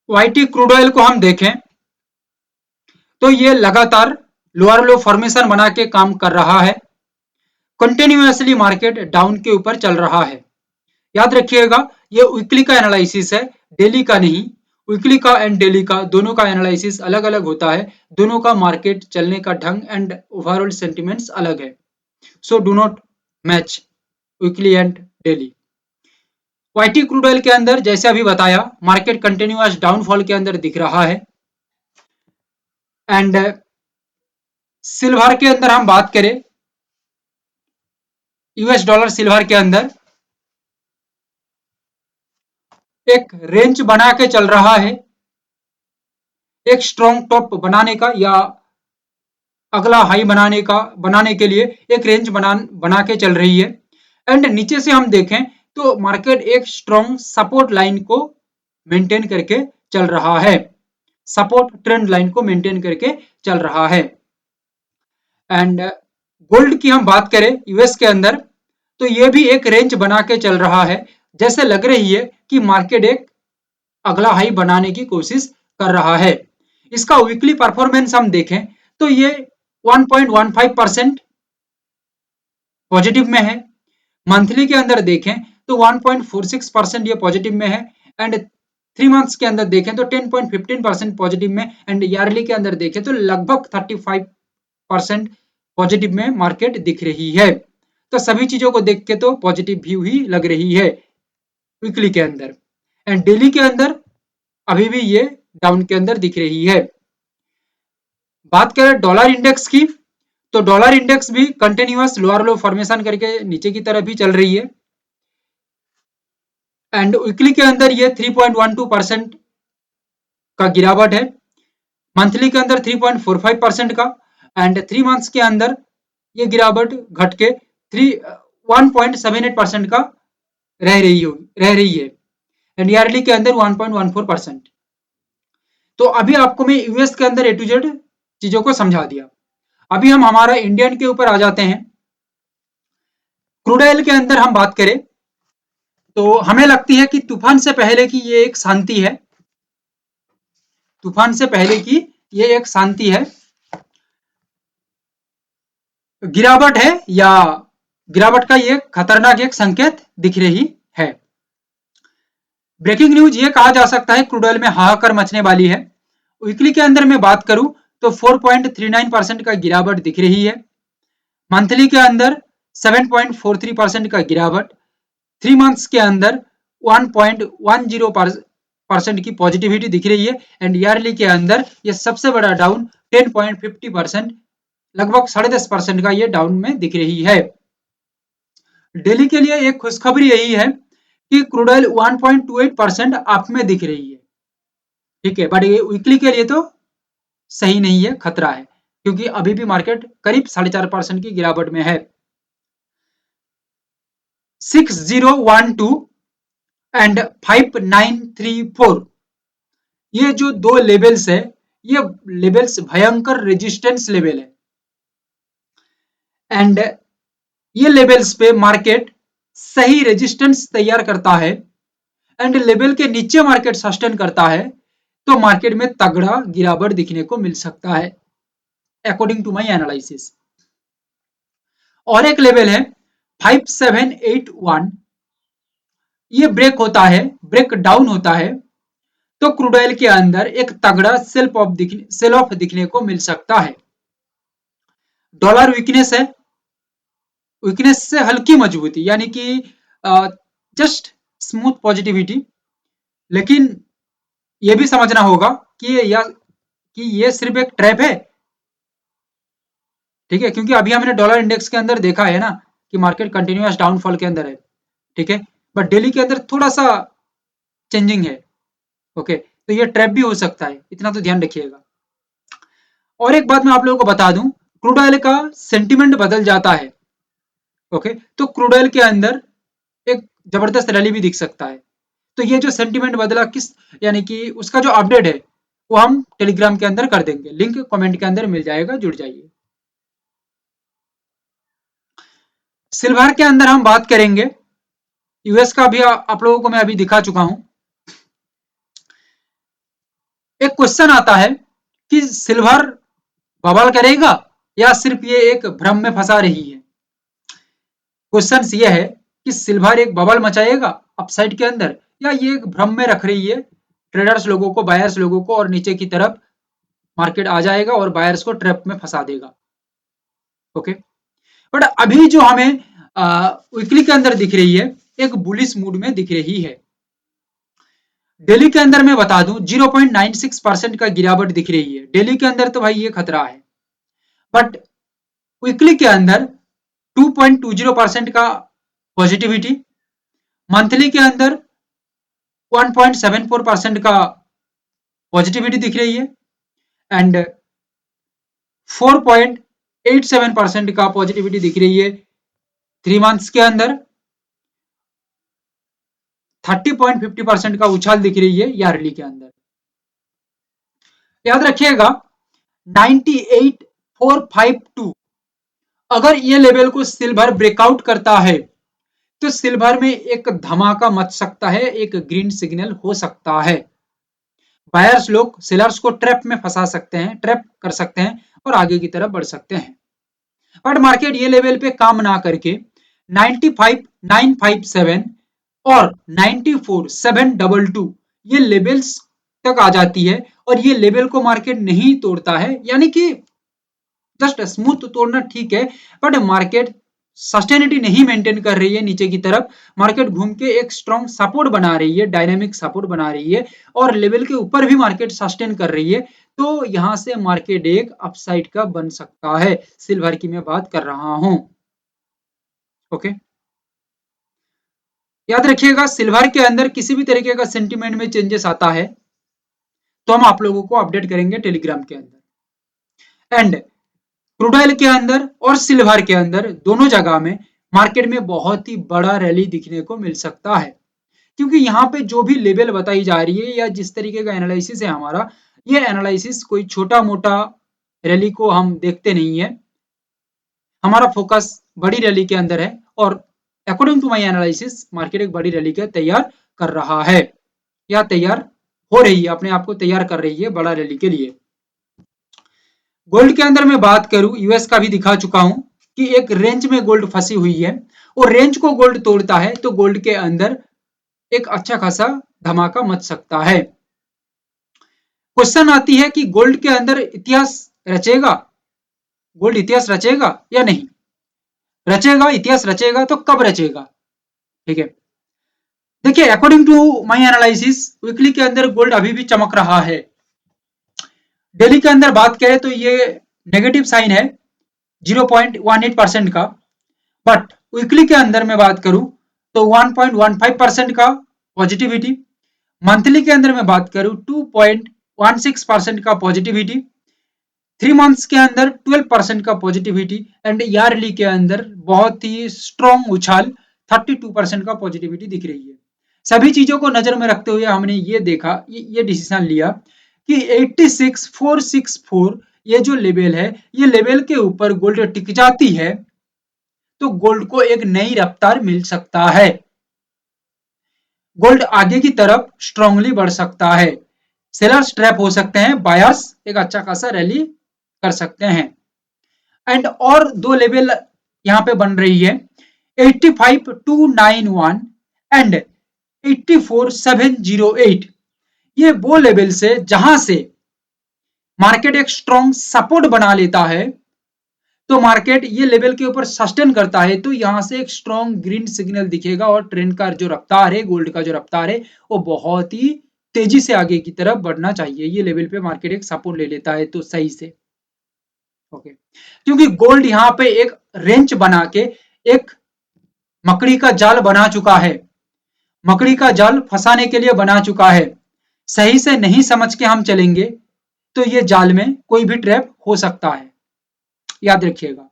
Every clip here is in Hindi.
वाईटी क्रूड ऑयल को हम देखें तो ये लगातार लोअर लो फॉर्मेशन बना के काम कर रहा है। कंटिन्यूअसली मार्केट डाउन के ऊपर चल रहा है। याद रखिएगा, ये वीकली का एनालिसिस है, डेली का नहीं। वीकली का एंड डेली का दोनों का एनालिसिस अलग अलग होता है। दोनों का मार्केट चलने का ढंग एंड ओवरऑल सेंटिमेंट्स अलग है। So do not match weekly and daily. वाईटी क्रूड ऑयल के अंदर जैसे अभी बताया, मार्केट कंटिन्यूअस डाउनफॉल के अंदर दिख रहा है। एंड सिल्वर के अंदर हम बात करें, यूएस डॉलर सिल्वर के अंदर एक रेंज बना के चल रहा है। एक स्ट्रॉन्ग टॉप बनाने का या अगला हाई बनाने के लिए एक रेंज बना के चल रही है। एंड नीचे से हम देखें तो मार्केट एक स्ट्रॉन्ग सपोर्ट लाइन को मेंटेन करके चल रहा है। सपोर्ट ट्रेंड लाइन को मेंटेन करके चल रहा है। एंड गोल्ड की हम बात करें यूएस के अंदर, तो ये भी एक रेंज बना के चल रहा है। जैसे लग रही है कि मार्केट एक अगला हाई बनाने की कोशिश कर रहा है। इसका वीकली परफॉर्मेंस हम देखें तो ये 1.15% पॉजिटिव में है। मंथली के अंदर देखें तो 1.46% ये पॉजिटिव में है। एंड 3 मंथ्स के अंदर देखें तो 10.15% पॉजिटिव में। एंड ईयरली के अंदर देखें तो लगभग 35% पॉजिटिव में मार्केट दिख रही है। तो सभी चीजों को देख के तो पॉजिटिव व्यू ही लग रही है वीकली के अंदर। एंड डेली के अंदर अभी भी ये डाउन के अंदर दिख रही है। बात करें डॉलर इंडेक्स की, तो डॉलर इंडेक्स भी कंटिन्यूअस लोअर लो फॉर्मेशन करके नीचे की तरफ ही चल रही है। एंड वीकली के अंदर ये 3.12% का गिरावट है। मंथली के अंदर 3.45% का। एंड 3 मंथ्स के अंदर ये गिरावट घट के 1.78% का रह रही है। एंड ईयरली के अंदर 1.14%। तो अभी आपको मैं यूएस के अंदर ए टू जेड चीजों को समझा दिया। अभी हम हमारा इंडियन के ऊपर आ जाते हैं। क्रूड ऑयल के अंदर हम बात करें तो हमें लगती है कि तूफान से पहले की ये एक शांति है। तूफान से पहले की ये एक शांति है। गिरावट है या गिरावट का ये खतरनाक एक संकेत दिख रही है। ब्रेकिंग न्यूज ये कहा जा सकता है क्रूड ऑयल में हाहाकार मचने वाली है। वीकली के अंदर मैं बात करूं तो 4.39% का गिरावट दिख रही है। मंथली के अंदर 7.43% का गिरावट। 3 मंथ्स के अंदर 1.10% की पॉजिटिविटी दिख रही है। एंड ईयरली के अंदर ये सबसे बड़ा डाउन 10.50%, लगभग 10.5% का ये डाउन में दिख रही है। डेली के लिए एक खुशखबरी यही है कि क्रूड ऑयल 1.28% अप में दिख रही है। ठीक है, बट ये वीकली के लिए तो सही नहीं है, खतरा है, क्योंकि अभी भी मार्केट करीब 4.5% की गिरावट में है। 6012 एंड 5934, ये जो दो लेवल्स है, ये लेवल्स भयंकर रेजिस्टेंस लेवल है। एंड ये लेवल्स पे मार्केट सही रेजिस्टेंस तैयार करता है एंड लेवल के नीचे मार्केट सस्टेन करता है तो मार्केट में तगड़ा गिरावट दिखने को मिल सकता है, अकॉर्डिंग टू माई एनालिसिस। और एक लेवल है 5781, ये ब्रेक होता है, ब्रेक डाउन होता है तो क्रूड ऑयल के अंदर एक तगड़ा सेल ऑफ दिखने को मिल सकता है। डॉलर वीकनेस है, वीकनेस से हल्की मजबूती, यानी कि जस्ट स्मूथ पॉजिटिविटी। लेकिन यह भी समझना होगा कि ये सिर्फ एक ट्रैप है। ठीक है, क्योंकि अभी हमने डॉलर इंडेक्स के अंदर देखा है ना कि मार्केट कंटिन्यूअस डाउनफॉल के अंदर है। ठीक है, बट डेली के अंदर थोड़ा सा चेंजिंग है। ओके, तो ये ट्रैप भी हो सकता है, इतना तो ध्यान रखिएगा। और एक बात मैं आप लोगों को बता दूं, क्रूड ऑयल का सेंटिमेंट बदल जाता है। ओके, तो क्रूड ऑयल के अंदर एक जबरदस्त रैली भी दिख सकता है। तो ये जो सेंटिमेंट बदला किस, यानी कि उसका जो अपडेट है वो हम टेलीग्राम के अंदर कर देंगे, लिंक कमेंट के अंदर मिल जाएगा, जुड़ जाइए। सिल्वर के अंदर हम बात करेंगे, यूएस का भी आप लोगों को मैं अभी दिखा चुका हूं। एक क्वेश्चन आता है कि सिल्वर बबल करेगा या सिर्फ ये एक भ्रम में फंसा रही है। क्वेश्चन ये है कि सिल्वर एक बबल मचाएगा अपसाइड के अंदर, या ये एक भ्रम में रख रही है ट्रेडर्स लोगों को, बायर्स लोगों को, और नीचे की तरफ मार्केट आ जाएगा और बायर्स को ट्रैप में फंसा देगा। ओके, बट अभी जो हमें वीकली के अंदर दिख रही है, एक बुलिश मूड में दिख रही है। डेली के अंदर मैं बता दूं 0.96% का गिरावट दिख रही है। डेली के अंदर तो भाई ये खतरा है, बट वीकली के अंदर 2.20% का पॉजिटिविटी, मंथली के अंदर 1.74% का पॉजिटिविटी दिख रही है, एंड 4.87% का पॉजिटिविटी दिख रही है 3 मंथ्स के अंदर। 30.50% का उछाल दिख रही है यार्ली के अंदर। याद रखिएगा 98,452 अगर ये लेवल को सिल्वर ब्रेकआउट करता है तो सिल्वर में एक धमाका मच सकता है, एक ग्रीन सिग्नल हो सकता है। बायर्स लोग सेलर्स को ट्रैप में फंसा सकते हैं, ट्रैप कर सकते हैं और आगे की तरफ बढ़ सकते हैं। बट मार्केट ये लेवल पे काम ना करके 95,957 और 94,722 ये लेवल्स तक आ जाती है, और ये लेवल को मार्केट नहीं तोड़ता है, यानी कि जस्ट स्मूथ तोड़ना ठीक है, बट मार्केट सस्टेनिटी नहीं मेंटेन कर रही है नीचे की तरफ। मार्केट घूम के एक स्ट्रॉन्ग सपोर्ट बना रही है, डायनेमिक सपोर्ट बना रही है, और लेवल के ऊपर भी मार्केट सस्टेन कर रही है। तो यहां से मार्केट एक अपसाइड का बन सकता है, सिल्वर की मैं बात कर रहा हूं। ओके, याद रखिएगा सिल्वर के अंदर किसी भी तरीके का सेंटीमेंट में चेंजेस आता है तो हम आप लोगों को अपडेट करेंगे टेलीग्राम के अंदर। एंड क्रूड ऑयल के अंदर और सिल्वर के अंदर दोनों जगह में मार्केट में बहुत ही बड़ा रैली दिखने को मिल सकता है, क्योंकि यहाँ पे जो भी लेवल बताई जा रही है या जिस तरीके का एनालिसिस है हमारा, ये एनालिसिस कोई छोटा मोटा रैली को हम देखते नहीं है। हमारा फोकस बड़ी रैली के अंदर है, और according to my analysis market एक बड़ी रैली का तैयार कर रहा है, या तैयार हो रही है, अपने आप को तैयार कर रही है बड़ा रैली के लिए। गोल्ड के अंदर मैं बात करूं, यूएस का भी दिखा चुका हूं कि एक रेंज में गोल्ड फंसी हुई है, और रेंज को गोल्ड तोड़ता है तो गोल्ड के अंदर एक अच्छा खासा धमाका मच सकता है। क्वेश्चन आती है कि गोल्ड के अंदर इतिहास रचेगा, गोल्ड इतिहास रचेगा या नहीं रचेगा। इतिहास रचेगा तो कब रचेगा? ठीक है, देखिए according to my analysis weekly के अंदर गोल्ड अभी भी चमक रहा है। डेली के अंदर बात करें तो ये नेगेटिव साइन है 0.18% का, बट वीकली के अंदर मैं बात करूं तो 1.15% का पॉजिटिविटी, मंथली के अंदर मैं बात करूं 2.16% का पॉजिटिविटी, 3 मंथ्स के अंदर 12% का पॉजिटिविटी, एंड ईयरली के अंदर बहुत ही स्ट्रॉन्ग उछाल 32% का पॉजिटिविटी दिख रही है। सभी चीजों को नजर में रखते हुए हमने ये देखा, ये डिसीजन लिया कि 86,464 ये जो लेवल है, ये लेवल के ऊपर गोल्ड टिक जाती है तो गोल्ड को एक नई रफ्तार मिल सकता है, गोल्ड आगे की तरफ स्ट्रांगली बढ़ सकता है, सेलर्स ट्रैप हो सकते हैं, बायर्स एक अच्छा खासा रैली कर सकते हैं। एंड और दो लेवल यहां पे बन रही है 85,291 एंड 84,708। ये वो लेवल्स है जहां से मार्केट एक स्ट्रॉन्ग सपोर्ट बना लेता है, तो मार्केट ये लेवल के ऊपर सस्टेन करता है तो यहां से एक स्ट्रॉन्ग ग्रीन सिग्नल दिखेगा, और ट्रेंड का जो रफ्तार है, गोल्ड का जो रफ्तार है, वो बहुत ही तेजी से आगे की तरफ बढ़ना चाहिए। ये लेवल पे मार्केट एक सपोर्ट ले लेता है तो सही से। ओके, क्योंकि गोल्ड यहाँ पे एक रेंच बना के एक मकड़ी का जाल बना चुका है, मकड़ी का जाल फंसाने के लिए बना चुका है। सही से नहीं समझ के हम चलेंगे तो ये जाल में कोई भी ट्रैप हो सकता है, याद रखिएगा।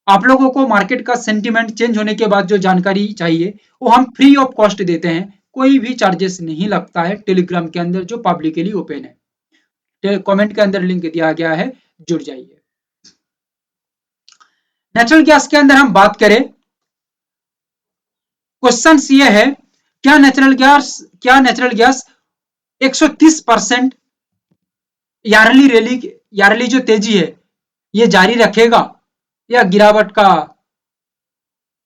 आप लोगों को मार्केट का सेंटीमेंट चेंज होने के बाद जो जानकारी चाहिए वो हम फ्री ऑफ कॉस्ट देते हैं, कोई भी चार्जेस नहीं लगता है टेलीग्राम के अंदर जो पब्लिकली ओपन है। कमेंट के अंदर लिंक दिया गया है, जुड़ जाइए। नेचुरल गैस के अंदर हम बात करें, क्वेश्चन ये है क्या नेचुरल गैस 130% यार्ली जो तेजी है ये जारी रखेगा या गिरावट का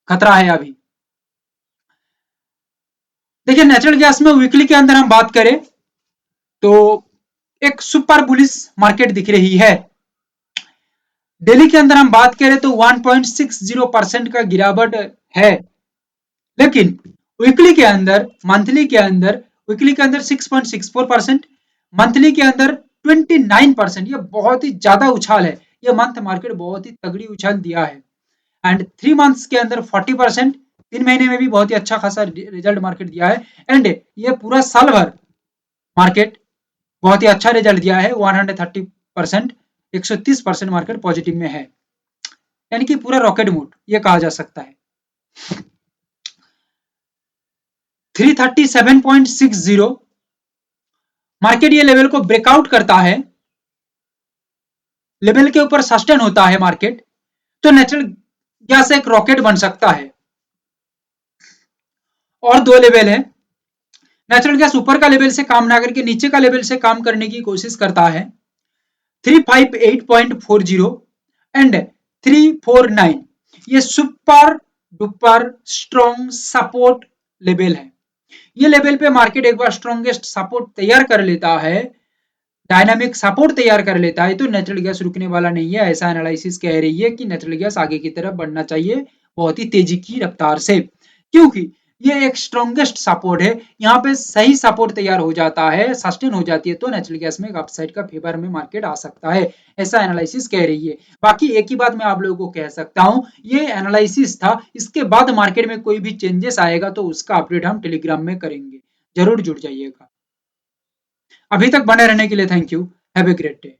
खतरा है अभी। देखिए नेचुरल गैस में वीकली के अंदर हम बात करें तो एक सुपर बुलिश मार्केट दिख रही है। डेली के अंदर हम बात करें तो 1.60% का गिरावट है, लेकिन वीकली के अंदर वीकली के अंदर 6.64%, मंथली के अंदर 29%, ये बहुत ही ज्यादा उछाल है। ये मंथ मार्केट बहुत ही तगड़ी उछाल दिया है। एंड 3 मंथ्स के अंदर 40%, 3 महीने में भी बहुत ही अच्छा खासा रिजल्ट मार्केट दिया है। एंड ये पूरा साल भर मार्केट बहुत ही अच्छा रिजल्ट दिया है 130%, 130% मार्केट पॉजिटिव में है, यानी कि पूरा रॉकेट मूड ये कहा जा सकता है। 337.60 मार्केट ये लेवल को ब्रेकआउट करता है, लेवल के ऊपर सस्टेन होता है मार्केट, तो नेचुरल गैस एक रॉकेट बन सकता है। और दो लेवल है, नेचुरल गैस ऊपर का लेवल से काम ना करके नीचे का लेवल से काम करने की कोशिश करता है। 358.40 एंड 349 ये super duper strong support level है। ये लेवल पे मार्केट एक बार स्ट्रॉन्गेस्ट सपोर्ट तैयार कर लेता है, डायनामिक सपोर्ट तैयार कर लेता है, तो नेचुरल गैस रुकने वाला नहीं है। ऐसा एनालिसिस कह रही है कि नेचुरल गैस आगे की तरफ बढ़ना चाहिए बहुत ही तेजी की रफ्तार से, क्योंकि ये एक स्ट्रॉन्गेस्ट सपोर्ट है। यहाँ पे सही सपोर्ट तैयार हो जाता है, सस्टेन हो जाती है, तो नेचुरल गैस में एक अपसाइड का फेवर में मार्केट आ सकता है, ऐसा एनालिसिस कह रही है। बाकी एक ही बात मैं आप लोगों को कह सकता हूँ, ये एनालिसिस था, इसके बाद मार्केट में कोई भी चेंजेस आएगा तो उसका अपडेट हम टेलीग्राम में करेंगे, जरूर जुड़ जाइएगा। अभी तक बने रहने के लिए thank you. Have a great day.